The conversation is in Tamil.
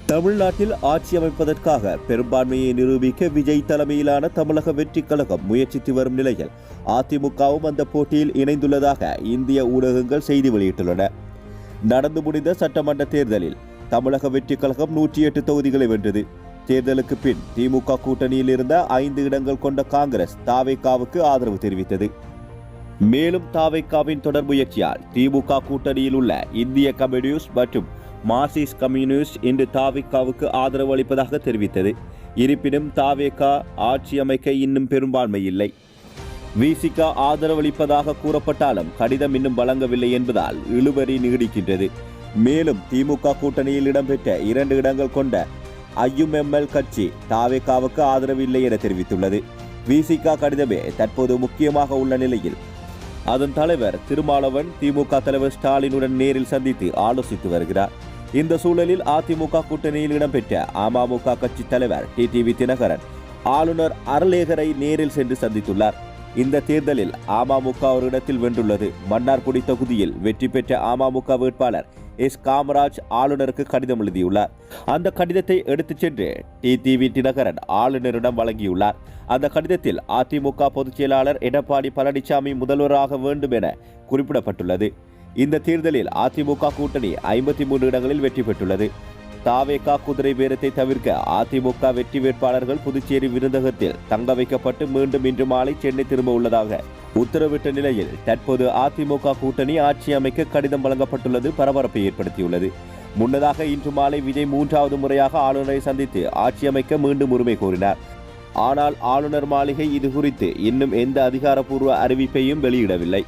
தமிழ்நாட்டில் ஆட்சி அமைப்பதற்காக பெரும்பான்மையை நிரூபிக்க விஜய் தலைமையிலான தமிழக வெற்றிக் கழகம் முயற்சித்து வரும் நிலையில் அதிமுகவும் அந்த போட்டியில் இணைந்துள்ளதாக இந்திய ஊடகங்கள் செய்தி வெளியிட்டுள்ளன. நடந்து முடிந்த சட்டமன்ற தேர்தலில் தமிழக வெற்றிக் கழகம் 108 தொகுதிகளை வென்றது. தேர்தலுக்கு பின் திமுக கூட்டணியில் இருந்த 5 இடங்கள் கொண்ட காங்கிரஸ் தாவேகாவுக்கு ஆதரவு தெரிவித்தது. மேலும் தாவேகாவின் தொடர் முயற்சியால் திமுக கூட்டணியில் உள்ள இந்திய கம்யூனிஸ்ட் மற்றும் மார்க்சிஸ்ட் கம்யூனிஸ்ட் இன்று தாவேகாவுக்கு ஆதரவு அளிப்பதாக தெரிவித்தது. இருப்பினும் தாவேகா ஆட்சி அமைக்க இன்னும் பெரும்பான்மை இல்லை. விசிக ஆதரவளிப்பதாக கூறப்பட்டாலும் கடிதம் இன்னும் வழங்கவில்லை என்பதால் இழுபறி நீடிக்கின்றது. மேலும் திமுக கூட்டணியில் இடம்பெற்ற 2 இடங்கள் கொண்ட ஐயுஎம்எல் கட்சி தாவேகாவுக்கு ஆதரவு இல்லை என தெரிவித்துள்ளது. விசிக கடிதமே தற்போது முக்கியமாக உள்ள நிலையில் அதன் தலைவர் திருமாவளவன் திமுக தலைவர் ஸ்டாலினுடன் நேரில் சந்தித்து ஆலோசித்து வருகிறார். இந்த சூழலில் அதிமுக கூட்டணியில் இடம்பெற்ற அமமுக கட்சி தலைவர் டிடிவி தினகரன் ஆளுநர் அருளேகரை நேரில் சென்று சந்தித்துள்ளார். இந்த தேர்தலில் அமமுக ஒரு இடத்தில் வென்றுள்ளது. மன்னார்குடி தொகுதியில் வெற்றி பெற்ற அமமுக வேட்பாளர் எஸ் காமராஜ் ஆளுநருக்கு கடிதம் எழுதியுள்ளார். அந்த கடிதத்தை எடுத்துச் சென்று டிடிவி தினகரன் ஆளுநரிடம் வழங்கியுள்ளார். அந்த கடிதத்தில் அதிமுக பொதுச் செயலாளர் எடப்பாடி பழனிசாமி முதல்வராக வேண்டும் என குறிப்பிடப்பட்டுள்ளது. இந்த தேர்தலில் அதிமுக கூட்டணி 53 இடங்களில் வெற்றி பெற்றுள்ளது. தாவேகா குதிரை பேரத்தை தவிர்க்க அதிமுக வெற்றி வேட்பாளர்கள் புதுச்சேரி விருந்தகத்தில் தங்க வைக்கப்பட்டு மீண்டும் இன்று மாலை சென்னை திரும்ப உள்ளதாக உத்தரவிட்ட நிலையில் தற்போது அதிமுக கூட்டணி ஆட்சி அமைக்க கடிதம் வழங்கப்பட்டுள்ளது பரபரப்பை ஏற்படுத்தியுள்ளது. முன்னதாக இன்று மாலை விஜய் 3வது முறையாக ஆளுநரை சந்தித்து ஆட்சி அமைக்க மீண்டும் உரிமை கோரினார். ஆனால் ஆளுநர் மாளிகை இது குறித்து இன்னும் எந்த அதிகாரப்பூர்வ அறிவிப்பையும் வெளியிடவில்லை.